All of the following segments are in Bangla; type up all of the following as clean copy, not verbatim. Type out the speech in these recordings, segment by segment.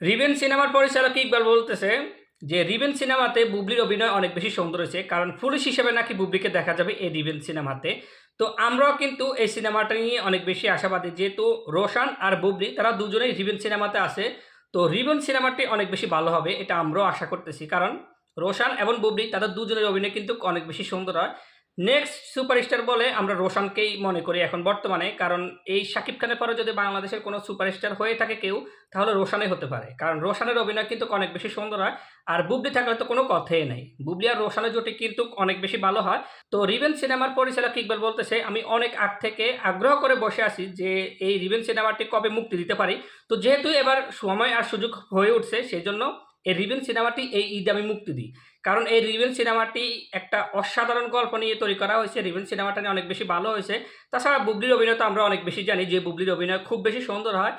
রিভেন সিনেমার পরিচালক ইকবাল বলতেছে যে রিভেন সিনেমাতে বুবলির অভিনয় অনেক বেশি সুন্দর হয়েছে, কারণ পুলিশ হিসেবে নাকি বুবলিকে দেখা যাবে এই রিভেন সিনেমাতে। তো আমরাও কিন্তু এই সিনেমাটা নিয়ে অনেক বেশি আশাবাদী, যেহেতু রোশান আর বুবলি তারা দুজনেই রিভেন সিনেমাতে আছে। তো রিভেন সিনেমাটি অনেক বেশি ভালো হবে, এটা আমরাও আশা করতেছি, কারণ রোশান এবং বুবলি তাদের দুজনের অভিনয় কিন্তু অনেক বেশি সুন্দর হয়। নেক্সট সুপারস্টার বলে আমরা রোশানকেই মনে করি এখন বর্তমানে, কারণ এই শাকিব খানের পরে যদি বাংলাদেশের কোনো সুপারস্টার হয়ে থাকে কেউ, তাহলে রোশানই হতে পারে, কারণ রোশানের অভিনয় কিন্তু অনেক বেশি সুন্দর হয়। আর বুবলি থাকলে তো কোনো কথাই নেই, বুবলি আর রোশানের জুটি কিন্তু অনেক বেশি ভালো হয়। তো রিভেন সিনেমার পরিচালক ইকবাল বলতেছে, আমি অনেক আগ থেকে আগ্রহ করে বসে আছি যে এই রিভেন সিনেমাটি কবে মুক্তি দিতে পারি। তো যেহেতু এবার সময় আর সুযোগ হয়ে উঠছে, সেই জন্য এই রিভেন সিনেমাটি এই ঈদে আমি মুক্তি দিই। কারণ এই রিভেন সিনেমাটি একটা অসাধারণ গল্প নিয়ে তৈরি করা হয়েছে, রিভেন সিনেমাটা নিয়ে অনেক বেশি ভালো হয়েছে। তাছাড়া বুবলির অভিনয় তো আমরা অনেক বেশি জানি যে বুবলির অভিনয় খুব বেশি সুন্দর হয়।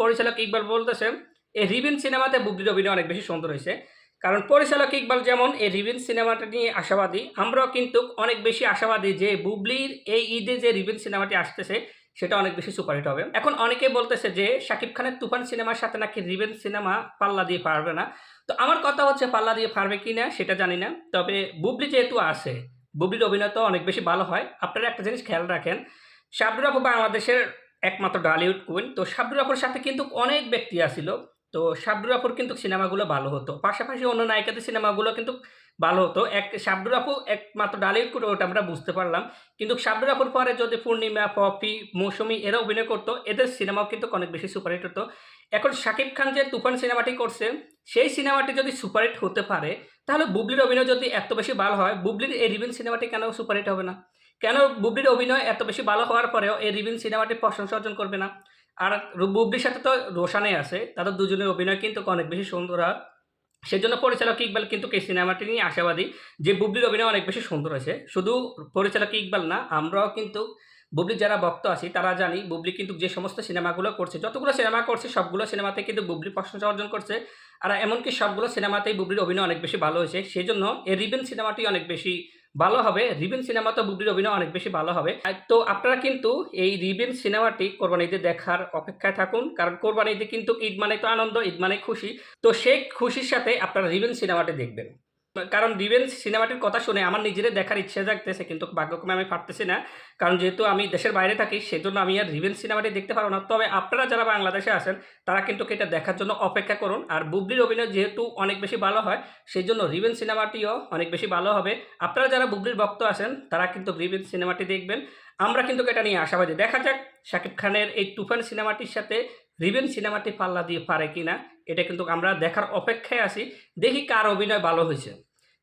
পরিচালক ইকবাল বলতেছে এই রিভেন সিনেমাতে বুবলির অভিনয় অনেক বেশি সুন্দর হয়েছে। কারণ পরিচালক ইকবাল যেমন এই রিভেন সিনেমাটা নিয়ে আশাবাদী, আমরাও কিন্তু অনেক বেশি আশাবাদী যে বুবলির এই ঈদে যে রিভেন সিনেমাটি আসতেছে সেটা অনেক বেশি সুপারহিট হবে। এখন অনেকে বলতেছে যে শাকিব খানের তুফান সিনেমার সাথে নাকি রিভেন সিনেমা পাল্লা দিয়ে পারবে না। তো আমার কথা হচ্ছে পাল্লা দিয়ে পারবে কি না সেটা জানি না, তবে বুবলি যেহেতু আছে, বুবলির অভিনয় তো অনেক বেশি ভালো হয়। আপনারা একটা জিনিস খেয়াল রাখেন, শাবনুর আপু বাংলাদেশের একমাত্র ঢালিউড কুইন। তো শাবনুর আপুর সাথে কিন্তু অনেক ব্যক্তি আসিল। তো শাবনুর আপুর কিন্তু সিনেমাগুলো ভালো হতো, পাশাপাশি অন্য নায়িকাদের সিনেমাগুলো কিন্তু ভালো হতো। শাবনুর আপু একমাত্র ঢালিউড কুইন, ওটা আমরা বুঝতে পারলাম। কিন্তু শাবনুর আপুর পরে যদি পূর্ণিমা, পপি, মৌসুমী এরা অভিনয় করতো, এদের সিনেমাও কিন্তু অনেক বেশি সুপারহিট হতো। এখন শাকিব খান যে তুফান সিনেমাটি করছে, সেই সিনেমাটি যদি সুপারহিট হতে পারে, তাহলে বুবলির অভিনয় যদি এত বেশি ভালো হয়, বুবলির এই রিভেন সিনেমাটি কেন সুপারহিট হবে না? কেন বুবলির অভিনয় এত বেশি ভালো হওয়ার পরেও এই রিভেন সিনেমাটি প্রশংসা অর্জন করবে না? আর বুবলির সাথে তো রোশানে আছে, তাদের দুজনের অভিনয় কিন্তু অনেক বেশি সুন্দর হয়। সেজন্য পরিচালক ইকবাল কিন্তু এই সিনেমাটি নিয়ে আশাবাদী যে বুবলির অভিনয় অনেক বেশি সুন্দর হয়েছে। শুধু পরিচালক ইকবাল না, আমরাও কিন্তু বুবলির যারা ভক্ত আছি তারা জানি বুবলি কিন্তু যে সমস্ত সিনেমাগুলো করছে, যতগুলো সিনেমা করছে সবগুলো সিনেমাতে কিন্তু বুবলি প্রশংসা অর্জন করছে। আর এমনকি সবগুলো সিনেমাতেই বুবলির অভিনয় অনেক বেশি ভালো হয়েছে। সেই জন্য এই রিভেন সিনেমাটি অনেক বেশি ভালো হবে, রিভেন সিনেমাতে বুবলির অভিনয় অনেক বেশি ভালো হবে। তো আপনারা কিন্তু এই রিভেন সিনেমাটি কোরবানি ঈদে দেখার অপেক্ষায় থাকুন, কারণ কোরবানি ঈদে কিন্তু ঈদ মানে তো আনন্দ, ঈদ মানে খুশি। তো সেই খুশির সাথে আপনারা রিভেন সিনেমাটি দেখবেন, কারণ রিভেঞ্জ সিনেমাটির কথা শুনে আমার নিজেরই দেখার ইচ্ছা জাগতেছে, কিন্তু ভাগ্যক্রমে আমি পারতেছি না, কারণ যেহেতু আমি দেশের বাইরে থাকি সেজন্য আমি আর রিভেঞ্জ সিনেমাটি দেখতে পারবো না। তবে আপনারা যারা বাংলাদেশে আছেন তারা কিন্তু এটা দেখার জন্য অপেক্ষা করুন। আর বুবলির অভিনয় যেহেতু অনেক বেশি ভালো হয়, সেই জন্য রিভেঞ্জ সিনেমাটিও অনেক বেশি ভালো হবে। আপনারা যারা বুবলির ভক্ত আছেন তারা কিন্তু রিভেঞ্জ সিনেমাটি দেখবেন। আমরা কিন্তু এটা নিয়ে আশাবাদী, দেখা যাক শাকিব খানের এই তুফান সিনেমাটির সাথে রিভেঞ্জ সিনেমাটি পাল্লা দিয়ে পারে কিনা, এটা কিন্তু আমরা দেখার অপেক্ষায় আছি। দেখি কার অভিনয় ভালো হয়েছে,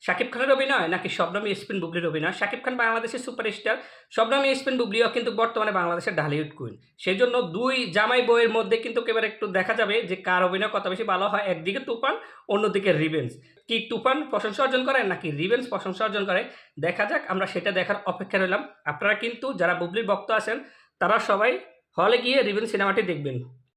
শাকিব খানের অভিনয় নাকি শবনম ইয়াসমিন বুবলির অভিনয়। শাকিব খান বাংলাদেশের সুপারস্টার, শবনম ইয়াসমিন বুবলিও কিন্তু বর্তমানে বাংলাদেশের ঢালিউড কুইন। সেই জন্য দুই জামাই বইয়ের মধ্যে কিন্তু এবার একটু দেখা যাবে যে কার অভিনয় কত বেশি ভালো হয়। একদিকে তুফান, অন্যদিকে রিভেঞ্জ। কি তুফান প্রশংসা অর্জন করে নাকি রিভেঞ্জ প্রশংসা অর্জন করে, দেখা যাক, আমরা সেটা দেখার অপেক্ষা রইলাম। আপনারা কিন্তু যারা বুবলির ভক্ত আছেন তারা সবাই হলে গিয়ে রিভেঞ্জ সিনেমাটি দেখবেন।